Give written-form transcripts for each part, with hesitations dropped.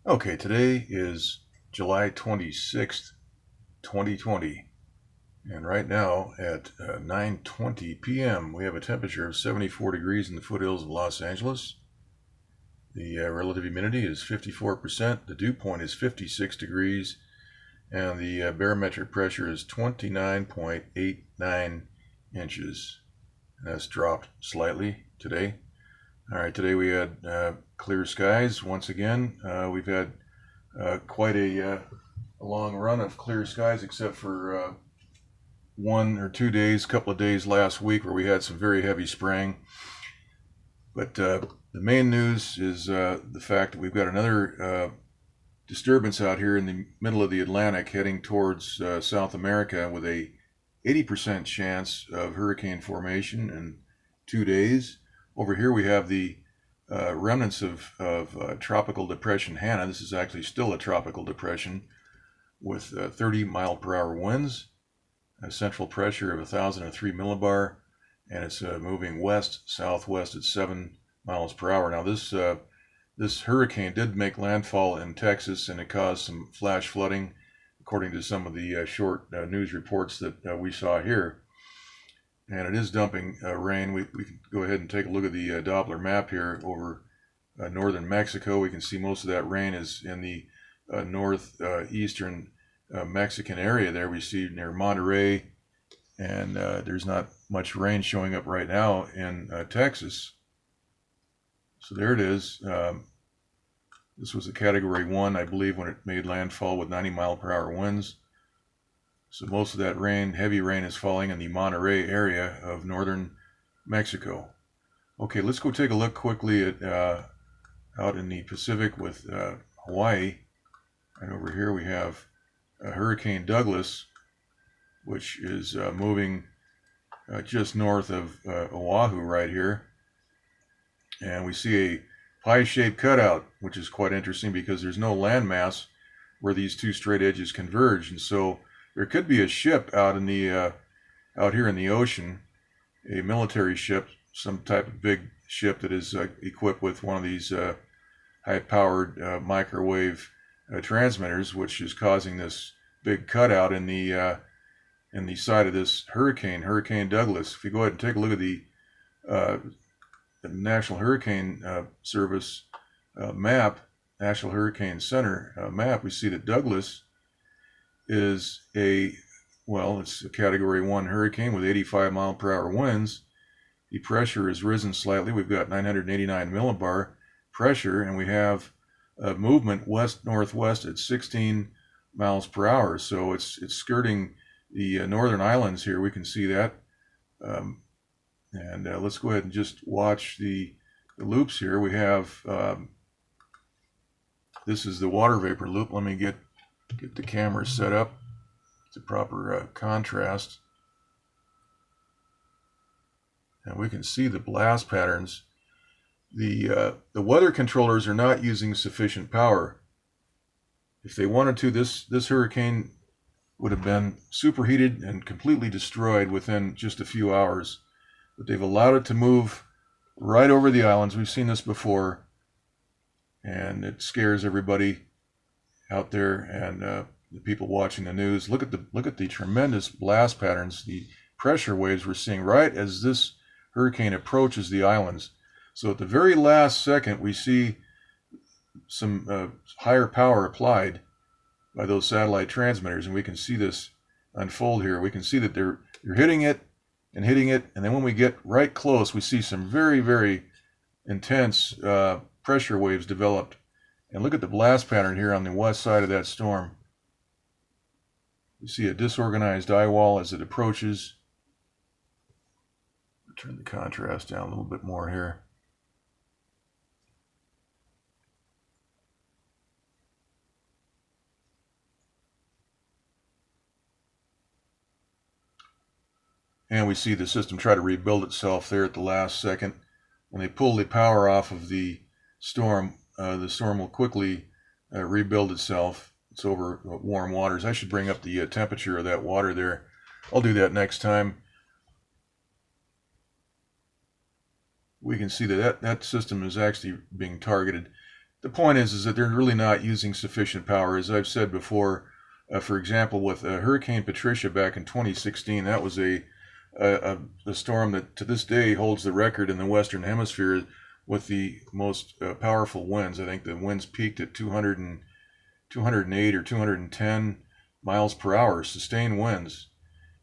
Okay, today is July 26th, 2020, and right now at 9:20 p.m. we have a temperature of 74 degrees in the foothills of Los Angeles. The relative humidity is 54%, the dew point is 56 degrees, and the barometric pressure is 29.89 inches. That's dropped slightly today. All right, today we had clear skies once again. We've had quite a long run of clear skies, except for 1 or 2 days, couple of days last week where we had some very heavy spraying. But the main news is the fact that we've got another disturbance out here in the middle of the Atlantic heading towards South America with a 80% chance of hurricane formation in 2 days. Over here we have the remnants of tropical depression Hanna. This is actually still a tropical depression with 30 mile per hour winds, a central pressure of 1,003 millibar, and it's moving west-southwest at 7 miles per hour. Now this hurricane did make landfall in Texas, and it caused some flash flooding, according to some of the short news reports that we saw here. And it is dumping rain. We can go ahead and take a look at the Doppler map here over northern Mexico. We can see most of that rain is in the northeastern Mexican area there. We see near Monterey, and there's not much rain showing up right now in Texas. So there it is. This was a Category 1, I believe, when it made landfall with 90 mile per hour winds. So most of that rain, heavy rain, is falling in the Monterey area of northern Mexico. Okay, let's go take a look quickly at out in the Pacific with Hawaii. And over here we have Hurricane Douglas, which is moving just north of Oahu right here. And we see a pie-shaped cutout, which is quite interesting because there's no landmass where these two straight edges converge. And so there could be a ship out in the out here in the ocean, a military ship, some type of big ship that is equipped with one of these high-powered microwave transmitters, which is causing this big cutout in the side of this Hurricane Douglas. If you go ahead and take a look at the National Hurricane Service map, National Hurricane Center map, we see that Douglas is it's a Category 1 hurricane with 85 mile per hour winds. The pressure has risen slightly. We've got 989 millibar pressure, and we have a movement west-northwest at 16 miles per hour. So it's skirting the northern islands here. We can see that. And let's go ahead and just watch the loops here. We have, this is the water vapor loop. Let me get the camera set up to proper contrast. And we can see the blast patterns. The weather controllers are not using sufficient power. If they wanted to, this hurricane would have been superheated and completely destroyed within just a few hours. But they've allowed it to move right over the islands. We've seen this before, and it scares everybody out there and the people watching the news. Look at the tremendous blast patterns, the pressure waves we're seeing right as this hurricane approaches the islands. So at the very last second, we see some higher power applied by those satellite transmitters, and we can see this unfold here. We can see that they're hitting it, and then when we get right close, we see some very, very intense pressure waves developed. And look at the blast pattern here on the west side of that storm. You see a disorganized eye wall as it approaches. Turn the contrast down a little bit more here. And we see the system try to rebuild itself there at the last second. When they pull the power off of the storm will quickly rebuild itself. It's over warm waters. I should bring up the temperature of that water there. I'll do that next time. We can see that system is actually being targeted. the point is that they're really not using sufficient power. As I've said before, for example, with Hurricane Patricia back in 2016, that was a storm that to this day holds the record in the Western Hemisphere with the most powerful winds. I think the winds peaked at 208 or 210 miles per hour, sustained winds.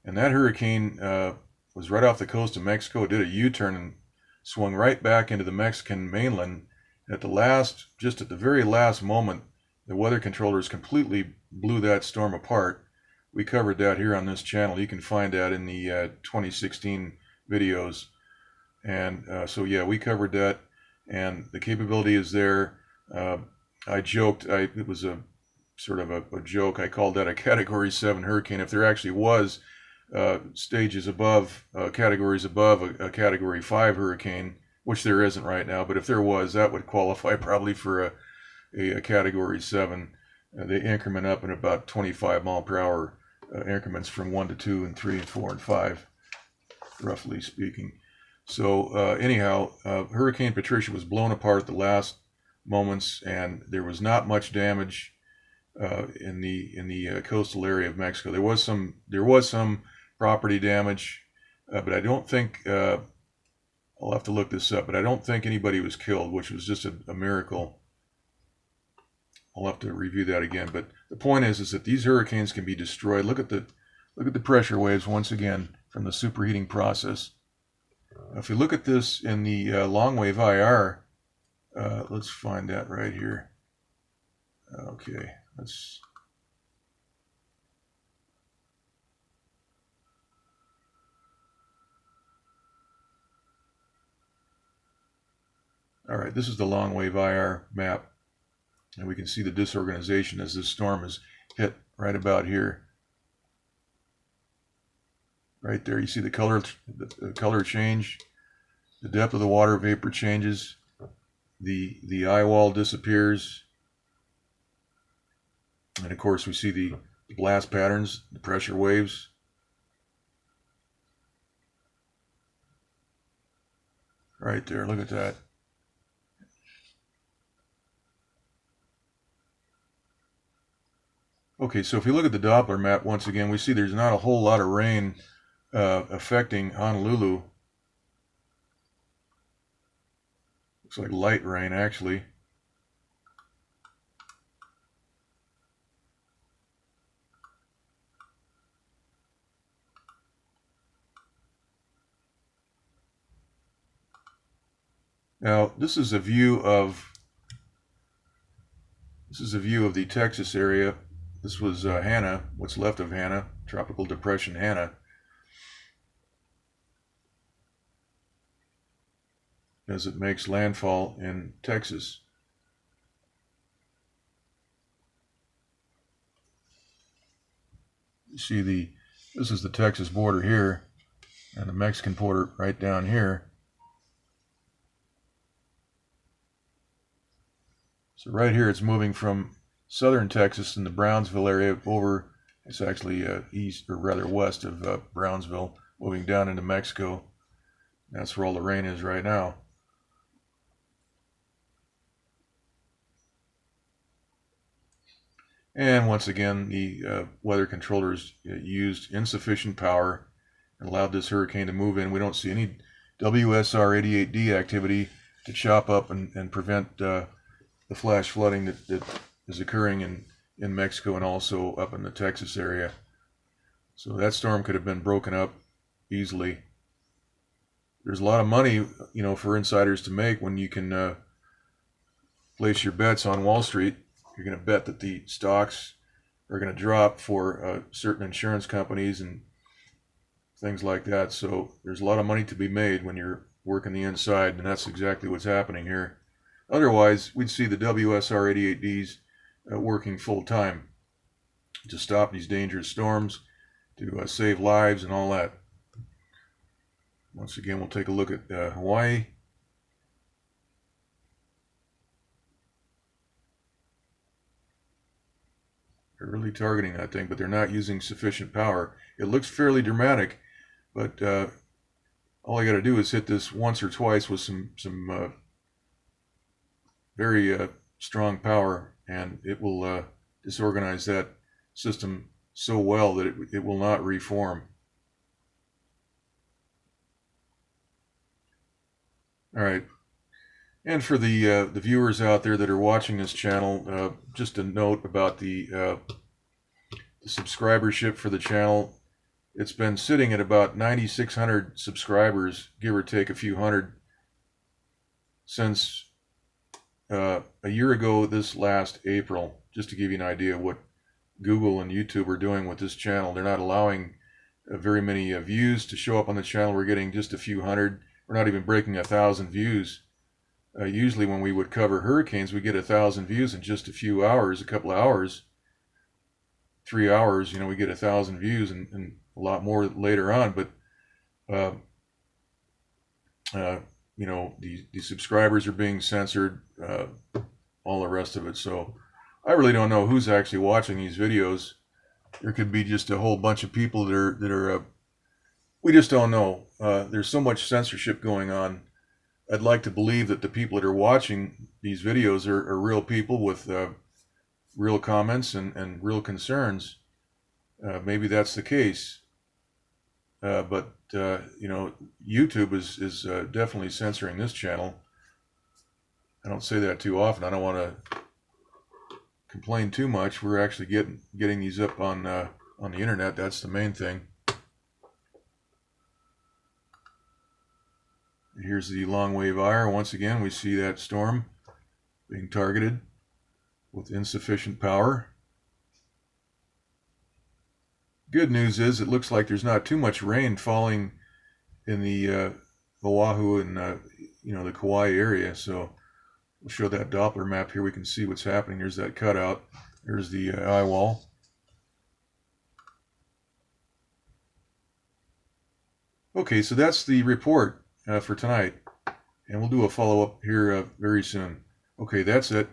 And that hurricane was right off the coast of Mexico. It did a U-turn and swung right back into the Mexican mainland. At just at the very last moment, the weather controllers completely blew that storm apart. We covered that here on this channel. You can find that in the 2016 videos. And so yeah, we covered that, and the capability is there. I joked, it was a sort of a joke. I called that a Category 7 hurricane. If there actually was stages above, categories above a Category 5 hurricane, which there isn't right now, but if there was, that would qualify probably for a Category 7. They increment up in about 25 mile per hour increments from 1 to 2 and 3 and 4 and 5, roughly speaking. So anyhow, Hurricane Patricia was blown apart at the last moments, and there was not much damage in the coastal area of Mexico. There was some property damage, but I don't think I'll have to look this up. But I don't think anybody was killed, which was just a miracle. I'll have to review that again. But the point is that these hurricanes can be destroyed. Look at the pressure waves once again from the superheating process. If you look at this in the long wave IR, let's find that right here. Okay, let's. All right, this is the long wave IR map, and we can see the disorganization as this storm is hit right about here. Right there, you see the color change, the depth of the water vapor changes, the eye wall disappears, and of course we see the blast patterns, the pressure waves. Right there, look at that. Okay, so if you look at the Doppler map once again, we see there's not a whole lot of rain affecting Honolulu. Looks like light rain, actually. Now, this is a view of the Texas area. This was Hanna, what's left of Hanna, Tropical Depression Hanna. As it makes landfall in Texas. You see this is the Texas border here, and the Mexican border right down here. So right here it's moving from southern Texas in the Brownsville area over, it's actually east, or rather west of Brownsville, moving down into Mexico. That's where all the rain is right now. And once again, the weather controllers used insufficient power and allowed this hurricane to move in. We don't see any WSR-88D activity to chop up and prevent the flash flooding that is occurring in Mexico and also up in the Texas area. So that storm could have been broken up easily. There's a lot of money, you know, for insiders to make when you can place your bets on Wall Street. You're going to bet that the stocks are going to drop for certain insurance companies and things like that. So there's a lot of money to be made when you're working the inside, and that's exactly what's happening here. Otherwise, we'd see the WSR-88Ds working full time to stop these dangerous storms, to save lives and all that. Once again, we'll take a look at Hawaii. They're really targeting that thing, but they're not using sufficient power. It looks fairly dramatic, but all I got to do is hit this once or twice with some very strong power, and it will disorganize that system so well that it will not reform. All right. And for the viewers out there that are watching this channel, just a note about the subscribership for the channel. It's been sitting at about 9,600 subscribers, give or take a few hundred, since a year ago this last April, just to give you an idea of what Google and YouTube are doing with this channel. They're not allowing very many views to show up on the channel. We're getting just a few hundred. We're not even breaking 1,000 views. Usually when we would cover hurricanes, we get 1,000 views in just a few hours, a couple of hours, 3 hours, we get 1,000 views and a lot more later on. But, the subscribers are being censored, all the rest of it. So I really don't know who's actually watching these videos. There could be just a whole bunch of people that are we just don't know. There's so much censorship going on. I'd like to believe that the people that are watching these videos are real people with real comments and real concerns. Maybe that's the case. But YouTube is definitely censoring this channel. I don't say that too often. I don't want to complain too much. We're actually getting these up on the internet. That's the main thing. Here's the long wave ire. Once again, we see that storm being targeted with insufficient power. Good news is it looks like there's not too much rain falling in the Oahu and the Kauai area. So we'll show that Doppler map here. We can see what's happening. There's that cutout. There's the eye wall. Okay, so that's the report for tonight, and we'll do a follow-up here very soon. Okay, that's it.